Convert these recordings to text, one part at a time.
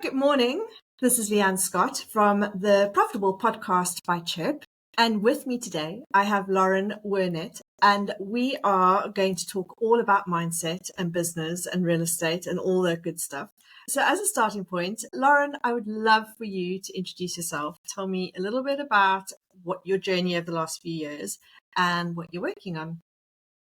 Good morning. This is Leanne Scott from the Profitable Podcast by Chirp. And with me today, I have Loren Wernett, and we are going to talk all about mindset and business and real estate and all that good stuff. So as a starting point, Loren, I would love for you to introduce yourself. Tell me a little bit about what your journey over the last few years and what you're working on.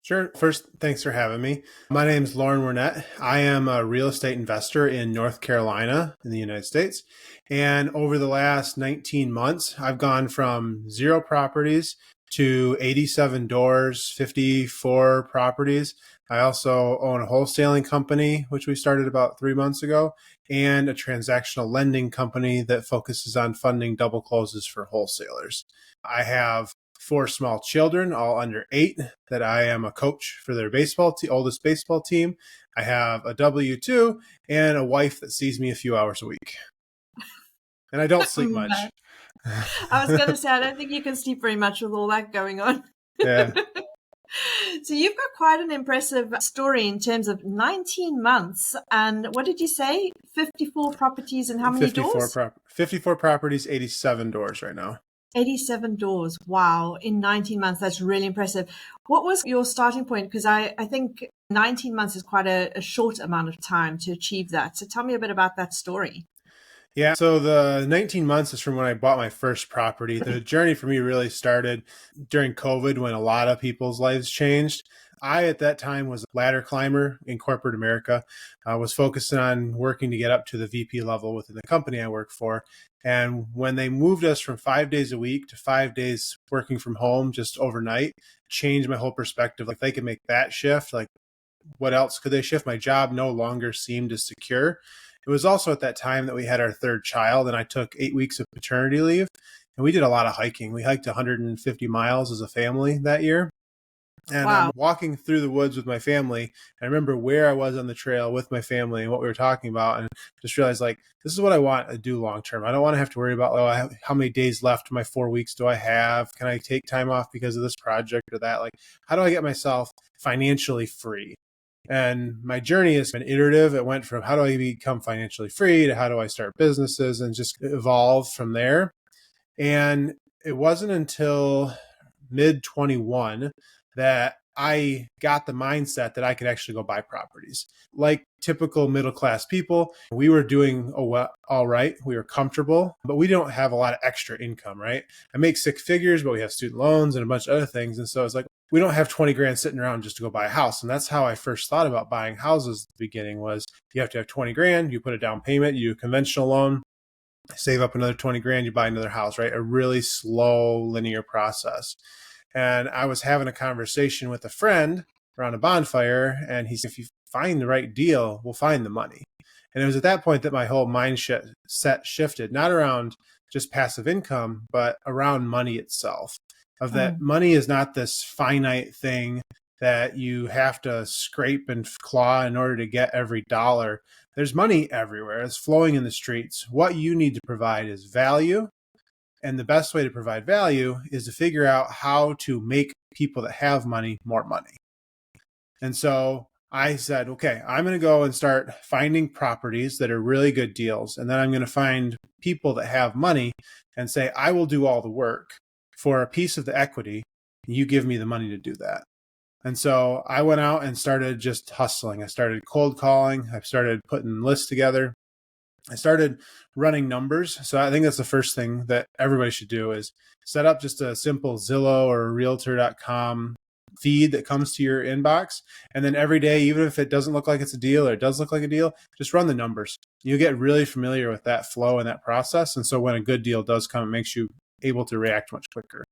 Sure. First, thanks for having me. My name is Loren Wernett. I am a real estate investor in North Carolina in the United States. And over the last 19 months, I've gone from 0 properties to 87 doors, 54 properties. I also own a wholesaling company, which we started about 3 months ago, and a transactional lending company that focuses on funding double closes for wholesalers. I have 4 small children, all under 8, that I am a coach for their oldest baseball team. I have a W-2 and a wife that sees me a few hours a week. And I don't sleep much. I was going to say, I don't think you can sleep very much with all that going on. Yeah. So you've got quite an impressive story in terms of 19 months. And what did you say? 54 properties and how many doors? 54 properties, 87 doors right now. 87 doors. Wow. In 19 months, that's really impressive. What was your starting point? Because I think 19 months is quite a short amount of time to achieve that. So tell me a bit about that story. Yeah. So the 19 months is from when I bought my first property. The journey for me really started during COVID when a lot of people's lives changed. I, at that time, was a ladder climber in corporate America. I was focusing on working to get up to the VP level within the company I work for. And when they moved us from 5 days a week to 5 days working from home just overnight, changed my whole perspective. Like, they could make that shift. Like, what else could they shift? My job no longer seemed as secure. It was also at that time that we had our 3rd child, and I took 8 weeks of paternity leave. And we did a lot of hiking. We hiked 150 miles as a family that year. And Wow. I'm walking through the woods with my family. I remember where I was on the trail with my family and what we were talking about, and just realized, like, this is what I want to do long term. I don't want to have to worry about, how many days left in my 4 weeks do I have? Can I take time off because of this project or that? Like, how do I get myself financially free? And my journey has been iterative. It went from how do I become financially free to how do I start businesses, and just evolved from there. And it wasn't until mid 21 that I got the mindset that I could actually go buy properties. Like typical middle-class people, we were doing all right. We were comfortable, but we don't have a lot of extra income, right? I make 6 figures, but we have student loans and a bunch of other things. And so it's like, we don't have 20 grand sitting around just to go buy a house. And that's how I first thought about buying houses at the beginning. Was you have to have 20 grand, you put a down payment, you do a conventional loan, save up another 20 grand, you buy another house, right? A really slow, linear process. And I was having a conversation with a friend around a bonfire, and he said, if you find the right deal, we'll find the money. And it was at that point that my whole mindset shifted, not around just passive income, but around money itself. Of that money is not this finite thing that you have to scrape and claw in order to get every dollar. There's money everywhere. It's flowing in the streets. What you need to provide is value. And the best way to provide value is to figure out how to make people that have money more money. And so I said, okay, I'm going to go and start finding properties that are really good deals. And then I'm going to find people that have money and say, I will do all the work for a piece of the equity. You give me the money to do that. And so I went out and started just hustling. I started cold calling. I started putting lists together. I started running numbers. So I think that's the first thing that everybody should do is set up just a simple Zillow or Realtor.com feed that comes to your inbox. And then every day, even if it doesn't look like it's a deal or it does look like a deal, just run the numbers. You'll get really familiar with that flow and that process. And so when a good deal does come, it makes you able to react much quicker.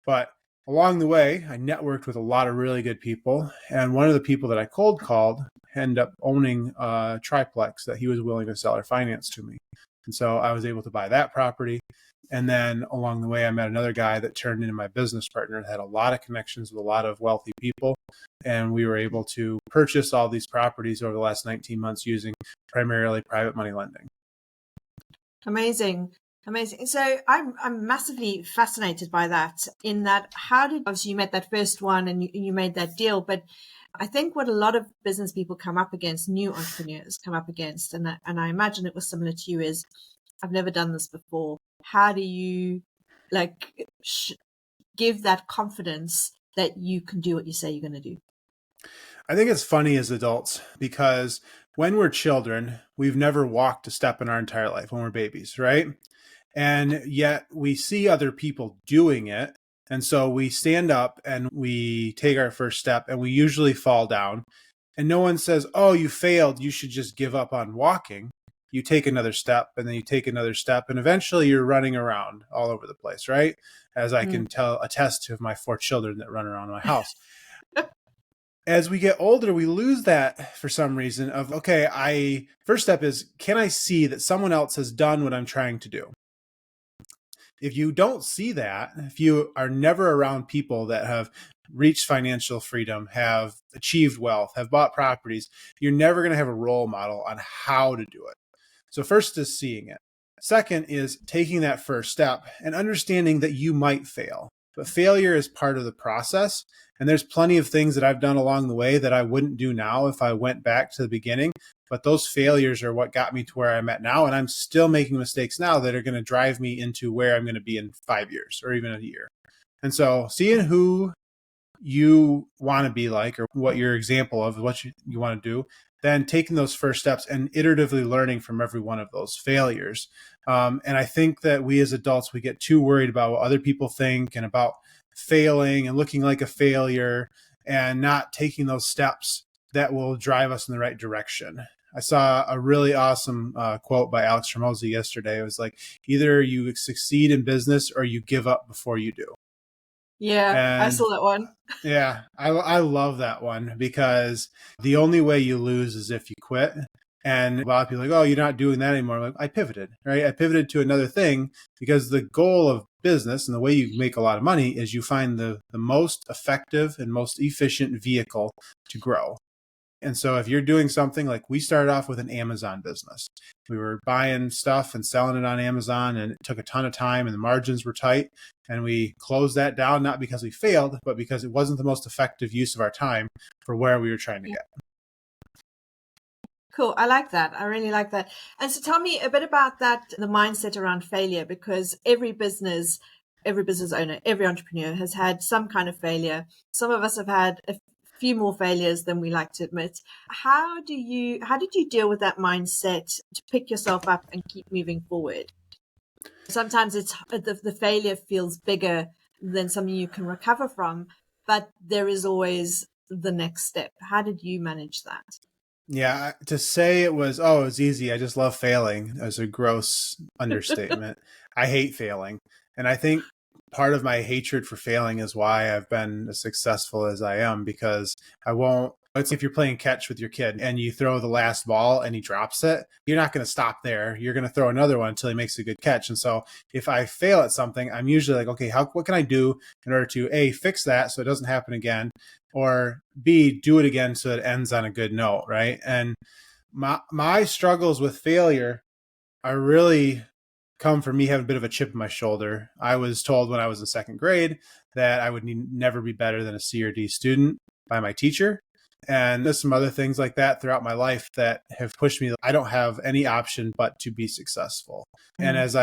But along the way, I networked with a lot of really good people. And one of the people that I cold called ended up owning a triplex that he was willing to sell or finance to me. And so I was able to buy that property. And then along the way, I met another guy that turned into my business partner that had a lot of connections with a lot of wealthy people. And we were able to purchase all these properties over the last 19 months using primarily private money lending. Amazing. Amazing. So I'm massively fascinated by that, in that how did, obviously you met that first one and you made that deal, but I think what a lot of business people come up against, new entrepreneurs come up against, and I imagine it was similar to you, is I've never done this before. How do you give that confidence that you can do what you say you're going to do? I think it's funny as adults because when we're children, we've never walked a step in our entire life when we're babies, right? And yet we see other people doing it. And so we stand up and we take our first step and we usually fall down. And no one says, oh, you failed. You should just give up on walking. You take another step and then you take another step. And eventually you're running around all over the place, right? As I can attest to my 4 children that run around my house. As we get older, we lose that for some reason of, okay, first step is, can I see that someone else has done what I'm trying to do? If you don't see that, if you are never around people that have reached financial freedom, have achieved wealth, have bought properties, you're never going to have a role model on how to do it. So first is seeing it. Second is taking that first step and understanding that you might fail. But failure is part of the process. And there's plenty of things that I've done along the way that I wouldn't do now if I went back to the beginning. But those failures are what got me to where I'm at now. And I'm still making mistakes now that are going to drive me into where I'm going to be in 5 years or even a year. And so seeing who you want to be like, or what your example of what you want to do, then taking those first steps and iteratively learning from every one of those failures. And I think that we as adults, we get too worried about what other people think and about failing and looking like a failure and not taking those steps that will drive us in the right direction. I saw a really awesome quote by Alex Hormozi yesterday. It was like, either you succeed in business or you give up before you do. Yeah, I And saw that one. yeah, I love that one because the only way you lose is if you quit. And a lot of people are like, oh, you're not doing that anymore. Like, I pivoted, right? I pivoted to another thing because the goal of business and the way you make a lot of money is you find the most effective and most efficient vehicle to grow. And so if you're doing something like we started off with an Amazon business, we were buying stuff and selling it on Amazon, and it took a ton of time and the margins were tight. And we closed that down, not because we failed, but because it wasn't the most effective use of our time for where we were trying to get. Cool. I like that. I really like that. And so tell me a bit about that, the mindset around failure, because every business owner, every entrepreneur has had some kind of failure. Some of us have had a few more failures than we like to admit. How did you deal with that mindset to pick yourself up and keep moving forward? Sometimes it's the failure feels bigger than something you can recover from, but there is always the next step. How did you manage that? Yeah, to say it was easy, I just love failing, as a gross understatement. I hate failing. And I think part of my hatred for failing is why I've been as successful as I am, because it's if you're playing catch with your kid and you throw the last ball and he drops it, you're not going to stop there. You're going to throw another one until he makes a good catch. And so if I fail at something, I'm usually like, okay, what can I do in order to A, fix that so it doesn't happen again, or B, do it again so it ends on a good note, right? And my struggles with failure are really come from me having a bit of a chip in my shoulder. I was told when I was in 2nd grade that I would never be better than a C or D student by my teacher. And there's some other things like that throughout my life that have pushed me. I don't have any option but to be successful. And as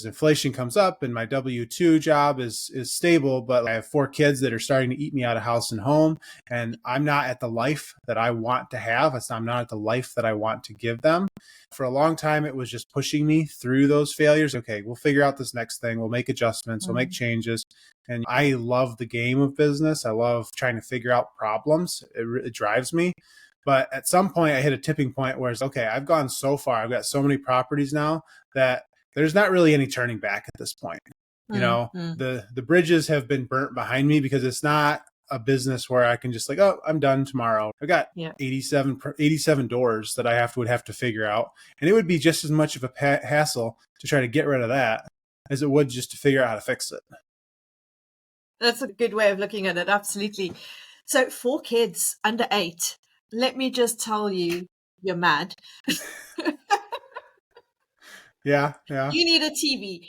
inflation comes up and my W-2 job is stable, but I have 4 kids that are starting to eat me out of house and home, and I'm not at the life that I want to have. I'm not at the life that I want to give them. For a long time, it was just pushing me through those failures. Okay, we'll figure out this next thing. We'll make adjustments. We'll make changes. And I love the game of business. I love trying to figure out problems. It drives me. But at some point, I hit a tipping point where it's, okay, I've gone so far. I've got so many properties now that there's not really any turning back at this point. The bridges have been burnt behind me, because it's not a business where I can just like, oh, I'm done tomorrow. I've got 87 doors that I would have to figure out. And it would be just as much of a hassle to try to get rid of that as it would just to figure out how to fix it. That's a good way of looking at it. Absolutely. So 4 kids under 8. Let me just tell you, you're mad. Yeah. You need a TV.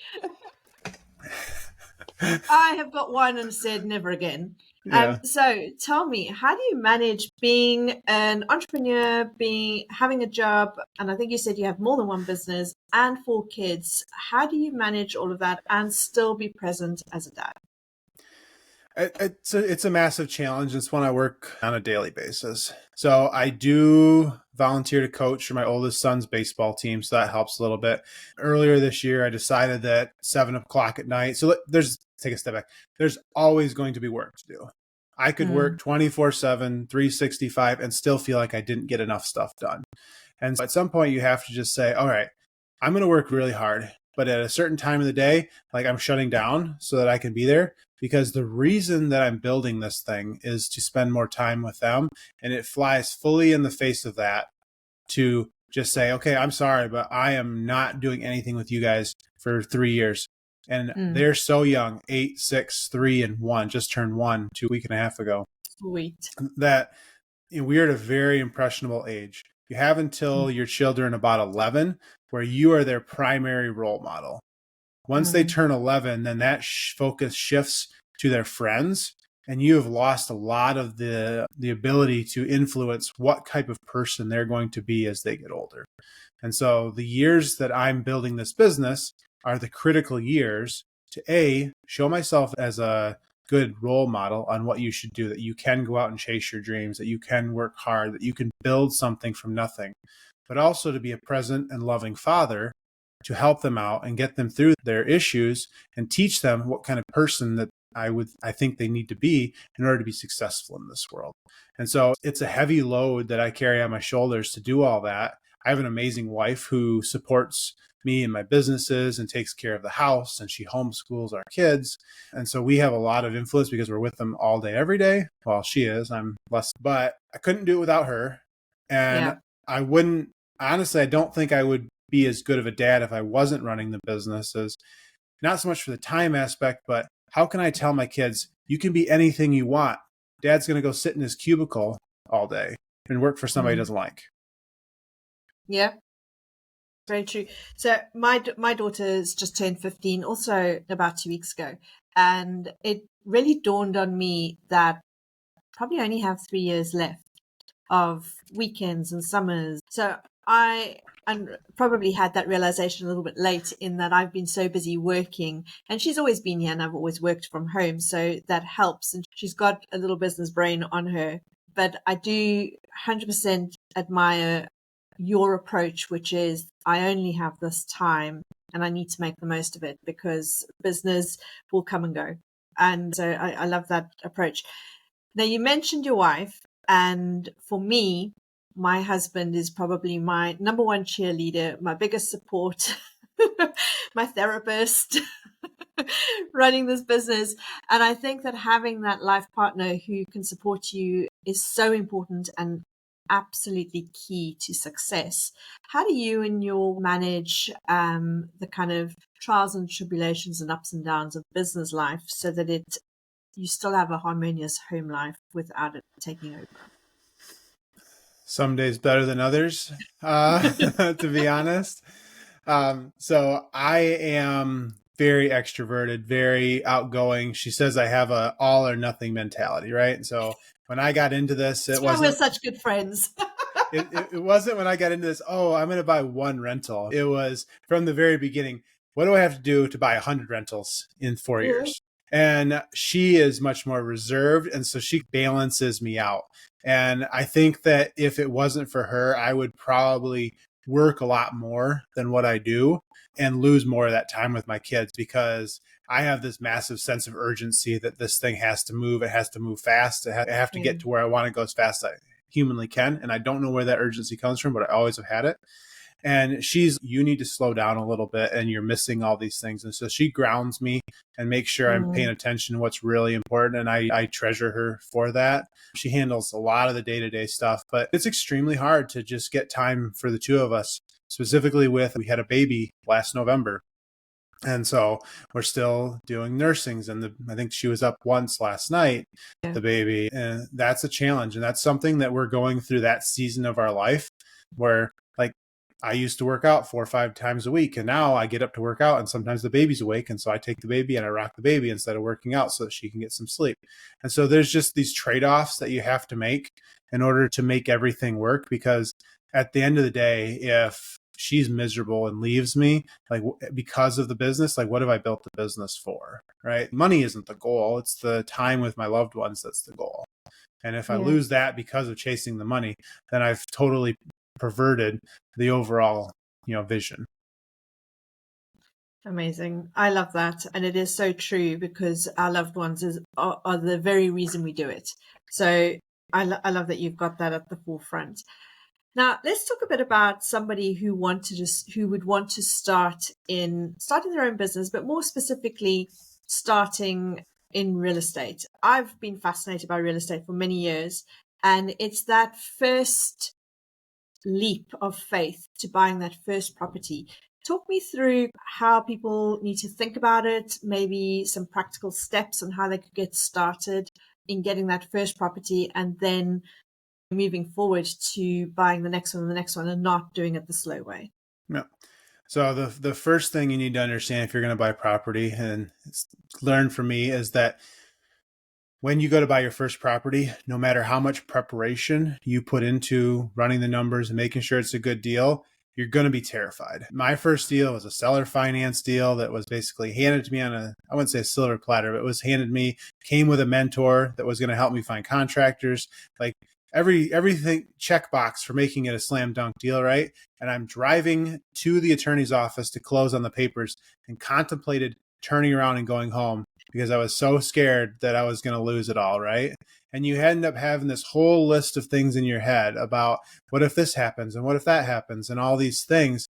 I have got one and said never again. Yeah. So tell me, how do you manage being an entrepreneur, having a job, and I think you said you have more than one business and 4 kids. How do you manage all of that and still be present as a dad? It's a massive challenge. It's one I work on a daily basis. So I do volunteer to coach for my oldest son's baseball team. So that helps a little bit. Earlier this year, I decided that 7 o'clock at night. So take a step back. There's always going to be work to do. I could work 24/7, 365 and still feel like I didn't get enough stuff done. And so at some point you have to just say, all right, I'm going to work really hard, but at a certain time of the day, like I'm shutting down so that I can be there, because the reason that I'm building this thing is to spend more time with them. And it flies fully in the face of that to just say, okay, I'm sorry, but I am not doing anything with you guys for 3 years. And they're so young, 8, 6, 3, and 1, just turned 1 2 weeks and a half ago. Sweet. That we're at a very impressionable age. You have until your children about 11, where you are their primary role model. Once they turn 11, then that focus shifts to their friends, and you have lost a lot of the ability to influence what type of person they're going to be as they get older. And so the years that I'm building this business are the critical years to show myself as a good role model on what you should do, that you can go out and chase your dreams, that you can work hard, that you can build something from nothing, but also to be a present and loving father to help them out and get them through their issues and teach them what kind of person that I think they need to be in order to be successful in this world. And so it's a heavy load that I carry on my shoulders to do all that. I have an amazing wife who supports me and my businesses and takes care of the house, and she homeschools our kids. And so we have a lot of influence because we're with them all day, every day. Well, she is, I'm less, but I couldn't do it without her. And I wouldn't, honestly, I don't think I would be as good of a dad if I wasn't running the businesses. Not so much for the time aspect, but how can I tell my kids, you can be anything you want. Dad's going to go sit in his cubicle all day and work for somebody he doesn't like. Yeah, very true. So my daughter's just turned 15, also about 2 weeks ago. And it really dawned on me that probably only have 3 years left of weekends and summers. So I probably had that realization a little bit late, in that I've been so busy working, and she's always been here and I've always worked from home. So that helps. And she's got a little business brain on her. But I do 100% admire your approach, which is I only have this time and I need to make the most of it, because business will come and go. And so I love that approach. Now, you mentioned your wife, and for me, my husband is probably my number one cheerleader, my biggest support, my therapist, running this business. And I think that having that life partner who can support you is so important and absolutely key to success. How do you and your manage the kind of trials and tribulations and ups and downs of business life, so that you still have a harmonious home life without it taking over? Some days better than others, to be honest. So I am very extroverted, very outgoing. She says I have a all or nothing mentality, right? And so when I got into this, That's why we're such good friends. it wasn't when I got into this, oh, I'm going to buy one rental. It was from the very beginning, what do I have to do to buy 100 rentals in 4 years? And she is much more reserved. And so she balances me out. And I think that if it wasn't for her, I would probably work a lot more than what I do and lose more of that time with my kids, because I have this massive sense of urgency that this thing has to move. It has to move fast. I have to get to where I want to go as fast as I humanly can. And I don't know where that urgency comes from, but I always have had it. And you need to slow down a little bit and you're missing all these things. And so she grounds me and makes sure I'm paying attention to what's really important. And I treasure her for that. She handles a lot of the day-to-day stuff, but it's extremely hard to just get time for the two of us, specifically we had a baby last November. And so we're still doing nursings. And I think she was up once last night, the baby. And that's a challenge. And that's something that we're going through that season of our life where, like, I used to work out 4 or 5 times a week, and now I get up to work out, and sometimes the baby's awake, and so I take the baby and I rock the baby instead of working out so that she can get some sleep. And so there's just these trade-offs that you have to make in order to make everything work, because at the end of the day, if she's miserable and leaves me, like, because of the business, like, what have I built the business for, right? Money isn't the goal. It's the time with my loved ones that's the goal. And if I Yeah. lose that because of chasing the money, then I've totally perverted the overall, vision. Amazing. I love that. And it is so true, because our loved ones are the very reason we do it. So I love that you've got that at the forefront. Now, let's talk a bit about somebody who would want to starting their own business, but more specifically, starting in real estate. I've been fascinated by real estate for many years, and it's that first leap of faith to buying that first property. Talk me through how people need to think about it, maybe some practical steps on how they could get started in getting that first property, and then moving forward to buying the next one and the next one, and not doing it the slow way. Yeah. So the first thing you need to understand if you're going to buy property, and learn from me, is that when you go to buy your first property, no matter how much preparation you put into running the numbers and making sure it's a good deal, you're going to be terrified. My first deal was a seller finance deal that was basically handed to me on I wouldn't say a silver platter, but it was handed me, came with a mentor that was going to help me find contractors, like everything checkbox for making it a slam dunk deal, right? And I'm driving to the attorney's office to close on the papers and contemplated turning around and going home because I was so scared that I was going to lose it all, right? And you end up having this whole list of things in your head about what if this happens and what if that happens and all these things.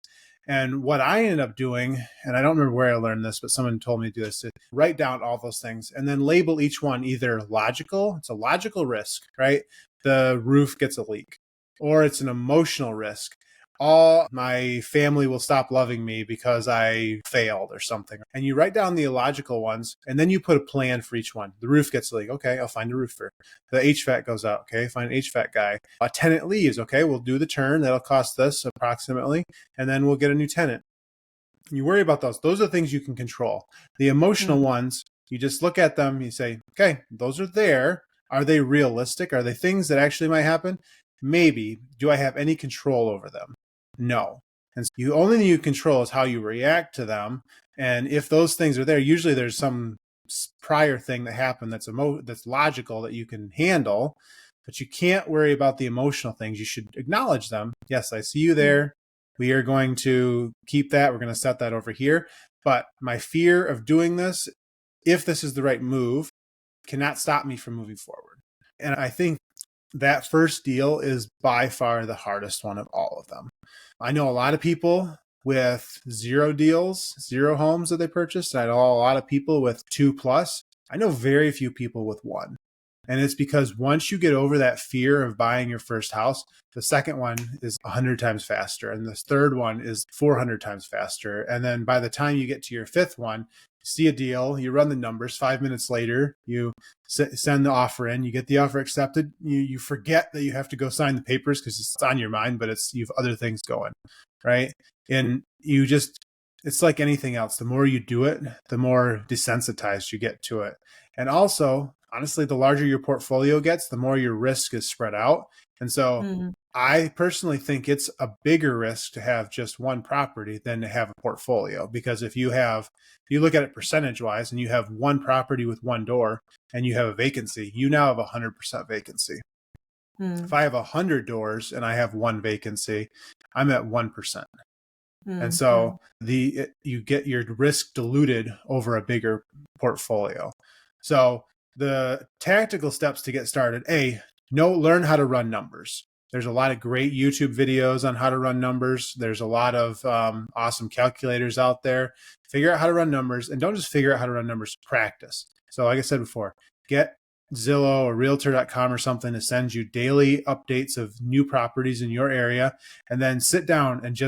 And what I ended up doing, and I don't remember where I learned this, but someone told me to do this, to write down all those things and then label each one either logical, it's a logical risk, right? The roof gets a leak, or it's an emotional risk. All my family will stop loving me because I failed or something. And you write down the illogical ones, and then you put a plan for each one. The roof gets a leak. Okay, I'll find a roofer. The HVAC goes out. Okay, find an HVAC guy. A tenant leaves. Okay, we'll do the turn. That'll cost this approximately. And then we'll get a new tenant. You worry about those. Those are things you can control. The emotional ones, you just look at them. You say, okay, those are there. Are they realistic? Are they things that actually might happen? Maybe. Do I have any control over them? No. And so the only thing you control is how you react to them. And if those things are there, usually there's some prior thing that happened that's logical that you can handle, but you can't worry about the emotional things. You should acknowledge them. Yes, I see you there. We are going to keep that. We're going to set that over here. But my fear of doing this, if this is the right move, cannot stop me from moving forward. And I think that first deal is by far the hardest one of all of them. I know a lot of people with 0 deals, 0 homes that they purchased. I know a lot of people with 2+. I know very few people with 1. And it's because once you get over that fear of buying your first house, the second one is 100 times faster. And the third one is 400 times faster. And then by the time you get to your 5th one, see a deal, you run the numbers, 5 minutes later, you send the offer in, you get the offer accepted, you forget that you have to go sign the papers because it's on your mind, but you have other things going, right? And it's like anything else. The more you do it, the more desensitized you get to it. And also, honestly, the larger your portfolio gets, the more your risk is spread out. And so I personally think it's a bigger risk to have just one property than to have a portfolio. Because if you look at it percentage wise and you have one property with 1 door and you have a vacancy, you now have 100% vacancy. If I have 100 doors and I have 1 vacancy, I'm at 1%. And so you get your risk diluted over a bigger portfolio. So the tactical steps to get started, learn how to run numbers. There's a lot of great YouTube videos on how to run numbers. There's a lot of awesome calculators out there. Figure out how to run numbers, and don't just figure out how to run numbers, practice. So like I said before, get Zillow or Realtor.com or something to send you daily updates of new properties in your area, and then sit down and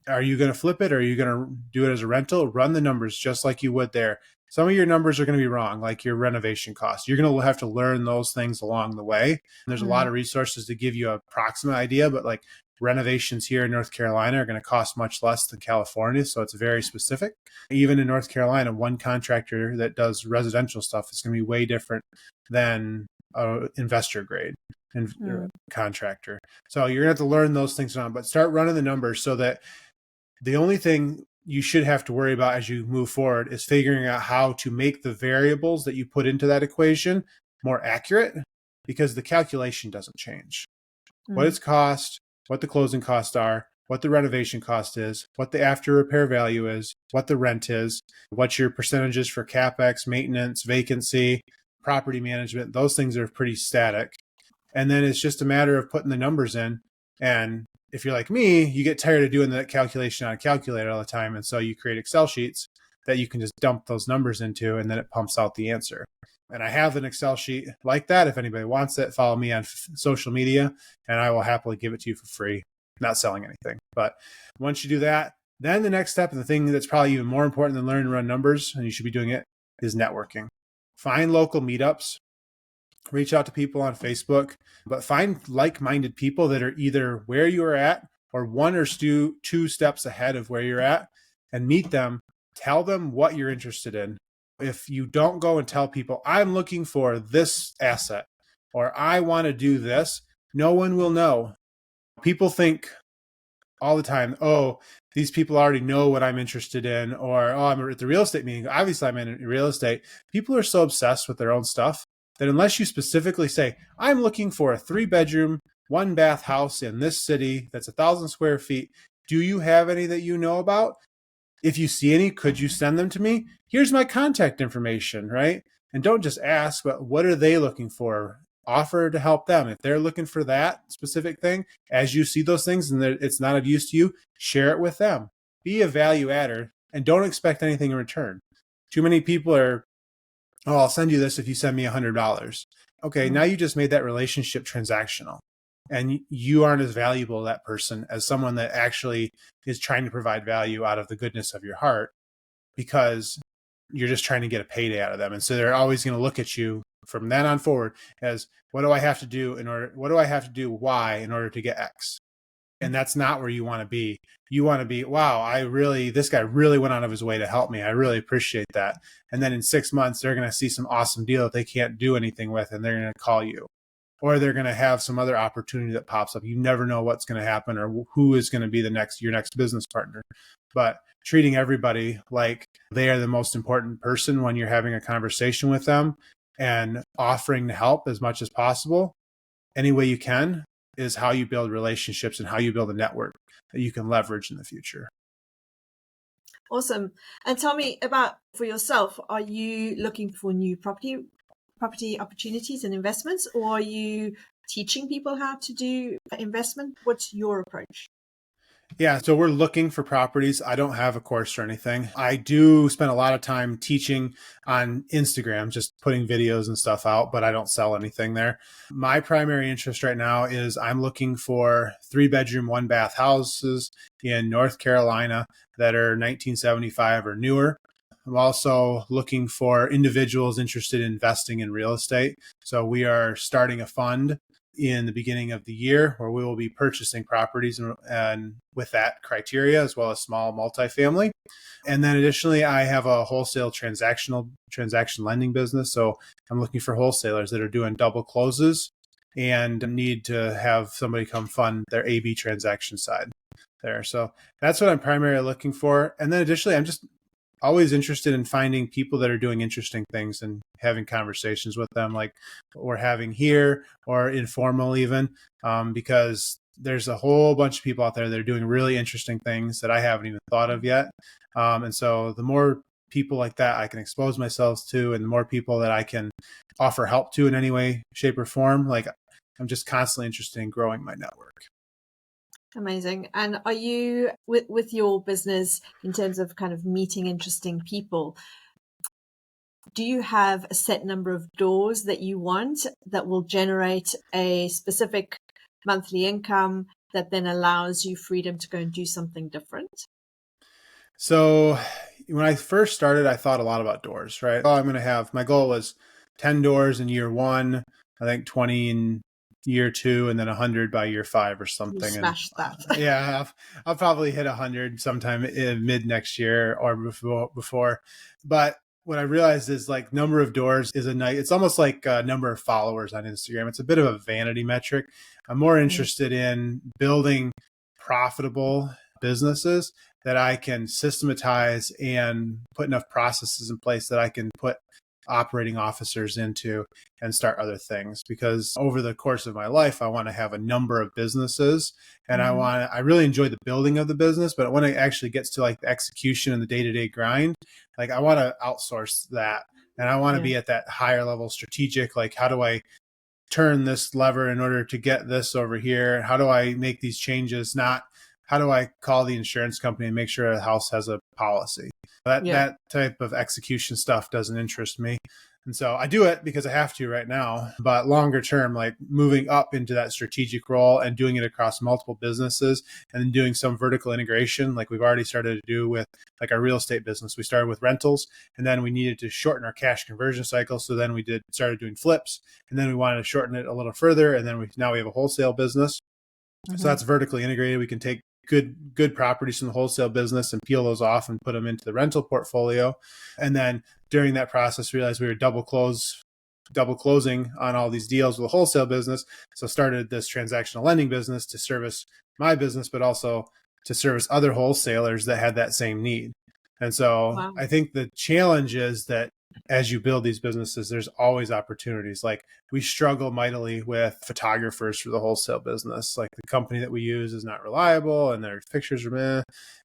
are you going to flip it or are you going to do it as a rental? Run the numbers just like you would there. Some of your numbers are going to be wrong, like your renovation costs. You're going to have to learn those things along the way. And there's a lot of resources to give you an approximate idea, but like renovations here in North Carolina are going to cost much less than California. So it's very specific. Even in North Carolina, one contractor that does residential stuff is going to be way different than an investor grade contractor. So you're going to have to learn those things on, but start running the numbers so that the only thing you should have to worry about as you move forward is figuring out how to make the variables that you put into that equation more accurate, because the calculation doesn't change. What it's cost, what the closing costs are, what the renovation cost is, what the after repair value is, what the rent is, what your percentages for CapEx, maintenance, vacancy, property management, those things are pretty static. And then it's just a matter of putting the numbers in. And if you're like me, you get tired of doing that calculation on a calculator all the time. And so you create Excel sheets that you can just dump those numbers into, and then it pumps out the answer. And I have an Excel sheet like that. If anybody wants it, follow me on social media, and I will happily give it to you for free. Not selling anything. But once you do that, then the next step, and the thing that's probably even more important than learning to run numbers, and you should be doing it, is networking. Find local meetups. Reach out to people on Facebook, but find like-minded people that are either where you are at or one or two steps ahead of where you're at, and meet them. Tell them what you're interested in. If you don't go and tell people, I'm looking for this asset or I want to do this, no one will know. People think all the time, oh, these people already know what I'm interested in, or, oh, I'm at the real estate meeting. Obviously, I'm in real estate. People are so obsessed with their own stuff that unless you specifically say, I'm looking for a 3-bedroom, 1-bath house in this city that's 1,000 square feet, do you have any that you know about? If you see any, could you send them to me? Here's my contact information, right? And don't just ask, but what are they looking for? Offer to help them. If they're looking for that specific thing, as you see those things and it's not of use to you, share it with them. Be a value adder and don't expect anything in return. Too many people are, oh, I'll send you this if you send me $100. Okay, now you just made that relationship transactional. And you aren't as valuable to that person as someone that actually is trying to provide value out of the goodness of your heart, because you're just trying to get a payday out of them. And so they're always going to look at you from then on forward as, what do I have to do Y in order to get X? And that's not where you want to be. You want to be, wow, this guy really went out of his way to help me. I really appreciate that. And then in 6 months, they're going to see some awesome deal that they can't do anything with, and they're going to call you. Or they're going to have some other opportunity that pops up. You never know what's going to happen or who is going to be your next business partner. But treating everybody like they are the most important person when you're having a conversation with them, and offering to help as much as possible, any way you can, is how you build relationships and how you build a network that you can leverage in the future. Awesome. And tell me about, for yourself, are you looking for new property opportunities and investments, or are you teaching people how to do investment? What's your approach? Yeah, so we're looking for properties. I don't have a course or anything. I do spend a lot of time teaching on Instagram, just putting videos and stuff out, but I don't sell anything there. My primary interest right now is I'm looking for 3-bedroom, 1-bath houses in North Carolina that are 1975 or newer. I'm also looking for individuals interested in investing in real estate. So we are starting a fund in the beginning of the year where we will be purchasing properties and with that criteria, as well as small multifamily. And then additionally, I have a wholesale transaction lending business. So I'm looking for wholesalers that are doing double closes and need to have somebody come fund their AB transaction side there. So that's what I'm primarily looking for. And then additionally, I'm just always interested in finding people that are doing interesting things and having conversations with them, like we're having here, or informal even, because there's a whole bunch of people out there that are doing really interesting things that I haven't even thought of yet. And so the more people like that I can expose myself to, and the more people that I can offer help to in any way, shape, or form, like I'm just constantly interested in growing my network. Amazing. And are you, with your business, in terms of kind of meeting interesting people, do you have a set number of doors that you want that will generate a specific monthly income that then allows you freedom to go and do something different? So when I first started, I thought a lot about doors, right? My goal was 10 doors in year one, I think 20 in year 2 and then 100 by year 5 or You something. And smashed that. yeah, I'll probably hit 100 sometime in mid next year or before. But what I realized is like number of doors is it's almost like a number of followers on Instagram. It's a bit of a vanity metric. I'm more interested in building profitable businesses that I can systematize and put enough processes in place that I can put operating officers into and start other things. Because over the course of my life, I want to have a number of businesses, and I really enjoy the building of the business, but when it actually gets to like the execution and the day-to-day grind, like I want to outsource that, and I want to be at that higher level strategic, like how do I turn this lever in order to get this over here? How do I make these changes? Not how do I call the insurance company and make sure a house has a policy? That type of execution stuff doesn't interest me. And so I do it because I have to right now, but longer term, like moving up into that strategic role and doing it across multiple businesses and then doing some vertical integration, like we've already started to do with like our real estate business. We started with rentals, and then we needed to shorten our cash conversion cycle. So then we started doing flips, and then we wanted to shorten it a little further. And then now we have a wholesale business. So that's vertically integrated. We can take good properties from the wholesale business and peel those off and put them into the rental portfolio. And then during that process, realized we were double closing on all these deals with the wholesale business. So started this transactional lending business to service my business, but also to service other wholesalers that had that same need. And so I think the challenge is that as you build these businesses, there's always opportunities. Like we struggle mightily with photographers for the wholesale business. Like the company that we use is not reliable and their pictures are meh.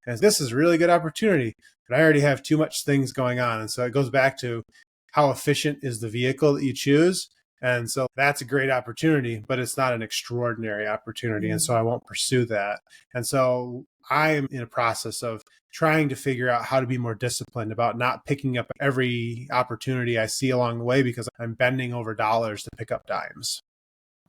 And this is a really good opportunity, but I already have too much things going on. And so it goes back to how efficient is the vehicle that you choose. And so that's a great opportunity, but it's not an extraordinary opportunity. And so I won't pursue that. And so I'm in a process of trying to figure out how to be more disciplined about not picking up every opportunity I see along the way because I'm bending over dollars to pick up dimes.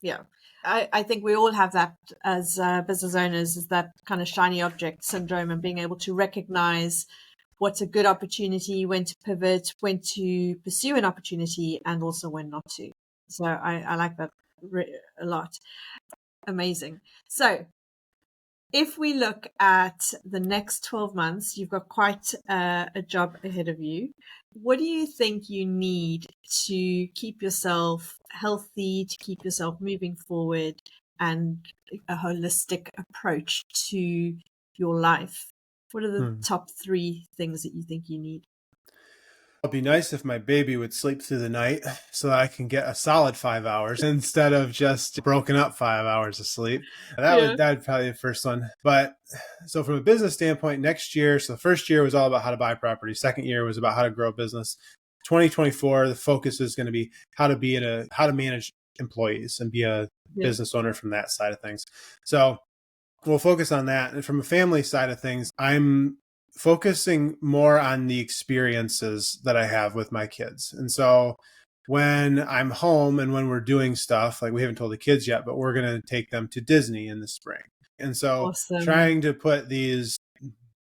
Yeah. I think we all have that as business owners, is that kind of shiny object syndrome, and being able to recognize what's a good opportunity, when to pivot, when to pursue an opportunity, and also when not to. So I like that a lot. Amazing. So if we look at the next 12 months, you've got quite a job ahead of you. What do you think you need to keep yourself healthy, to keep yourself moving forward, and a holistic approach to your life? What are the top 3 things that you think you need? It'd be nice if my baby would sleep through the night so that I can get a solid 5 hours instead of just broken up 5 hours of sleep. That'd probably be the first one. But so from a business standpoint, next year, so the first year was all about how to buy property. Second year was about how to grow a business. 2024, the focus is going to be how to manage employees and be a business owner from that side of things. So we'll focus on that. And from a family side of things, I'm focusing more on the experiences that I have with my kids. And so when I'm home and when we're doing stuff, like we haven't told the kids yet, but we're going to take them to Disney in the spring. And so trying to put these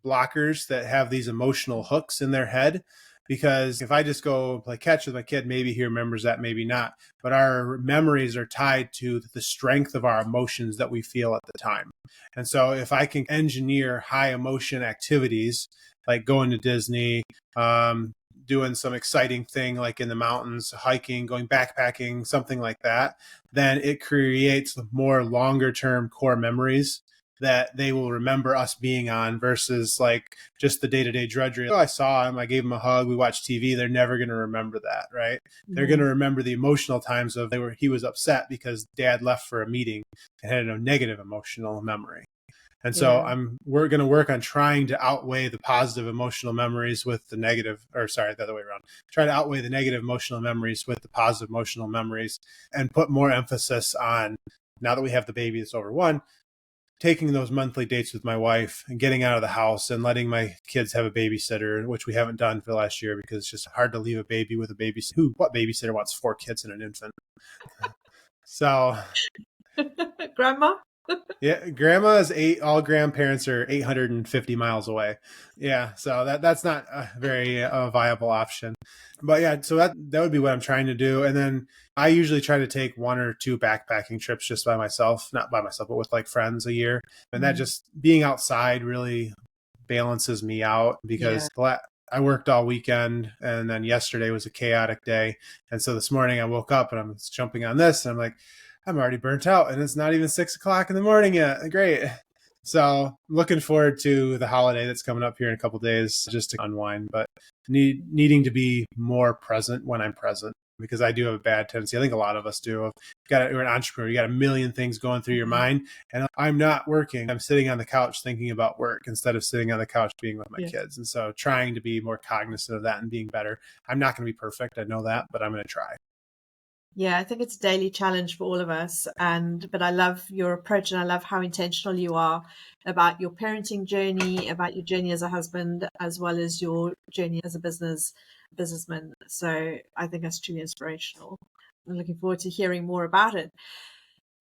blockers that have these emotional hooks in their head, because if I just go play catch with my kid, maybe he remembers that, maybe not. But our memories are tied to the strength of our emotions that we feel at the time. And so if I can engineer high emotion activities, like going to Disney, doing some exciting thing like in the mountains, hiking, going backpacking, something like that, then it creates more longer term core memories that they will remember us being on versus like just the day-to-day drudgery. Oh, I saw him, I gave him a hug, we watched TV. They're never going to remember that, right? They're going to remember the emotional times of he was upset because dad left for a meeting and had a negative emotional memory. And so we're going to work on trying to outweigh the positive emotional memories with the negative, or sorry, the other way around. Try to outweigh the negative emotional memories with the positive emotional memories and put more emphasis on, now that we have the baby that's over 1, taking those monthly dates with my wife and getting out of the house and letting my kids have a babysitter, which we haven't done for the last year because it's just hard to leave a baby with a babysitter. What babysitter wants 4 kids and an infant? So Grandma? Yeah, all grandparents are 850 miles away. Yeah, so that's not a very viable option. But yeah, so that would be what I'm trying to do. And then I usually try to take one or two backpacking trips just by myself, not by myself, but with like friends a year. And that just being outside really balances me out Yeah. because I worked all weekend and then yesterday was a chaotic day. And so this morning I woke up and I'm jumping on this and I'm like, I'm already burnt out and it's not even 6 o'clock in the morning yet. Great. So looking forward to the holiday that's coming up here in a couple of days just to unwind, but needing to be more present when I'm present because I do have a bad tendency. I think a lot of us do. You're an entrepreneur. You got a million things going through your mind and I'm not working. I'm sitting on the couch thinking about work instead of sitting on the couch being with my kids. And so trying to be more cognizant of that and being better. I'm not going to be perfect. I know that, but I'm going to try. Yeah, I think it's a daily challenge for all of us. But I love your approach and I love how intentional you are about your parenting journey, about your journey as a husband, as well as your journey as a businessman. So I think that's truly inspirational. I'm looking forward to hearing more about it.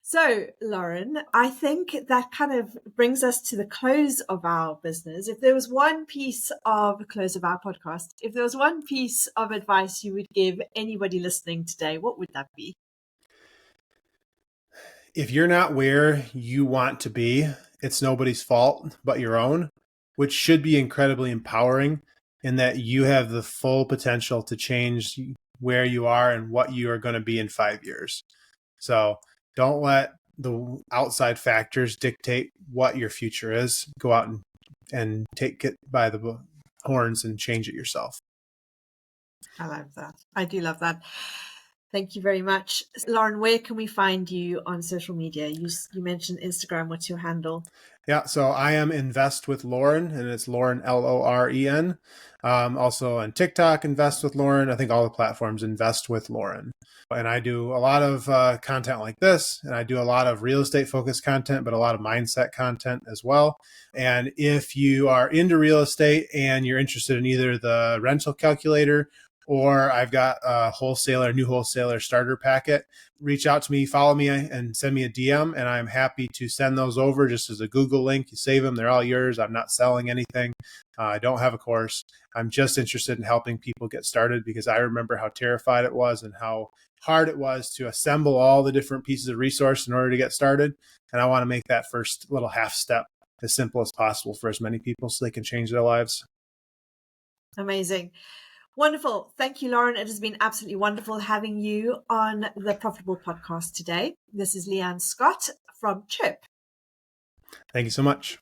So, Loren, I think that kind of brings us to the close of our business. If there was one piece of close of our podcast, if there was one piece of advice you would give anybody listening today, what would that be? If you're not where you want to be, it's nobody's fault but your own, which should be incredibly empowering in that you have the full potential to change where you are and what you are going to be in 5 years. So don't let the outside factors dictate what your future is. Go out and take it by the horns and change it yourself. I love that. I do love that. Thank you very much. Loren, where can we find you on social media? You mentioned Instagram. What's your handle? Yeah, so I am Invest with Loren, and it's Loren, Loren. Also on TikTok, Invest with Loren. I think all the platforms Invest with Loren. And I do a lot of content like this, and I do a lot of real estate focused content, but a lot of mindset content as well. And if you are into real estate and you're interested in either the rental calculator or I've got a new wholesaler starter packet, reach out to me, follow me, and send me a DM, and I'm happy to send those over just as a Google link. You save them, they're all yours. I'm not selling anything. I don't have a course. I'm just interested in helping people get started because I remember how terrified it was and how hard it was to assemble all the different pieces of resource in order to get started. And I want to make that first little half step as simple as possible for as many people so they can change their lives. Amazing. Wonderful. Thank you, Loren. It has been absolutely wonderful having you on the Profitable Podcast today. This is Leanne Scott from Chirp. Thank you so much.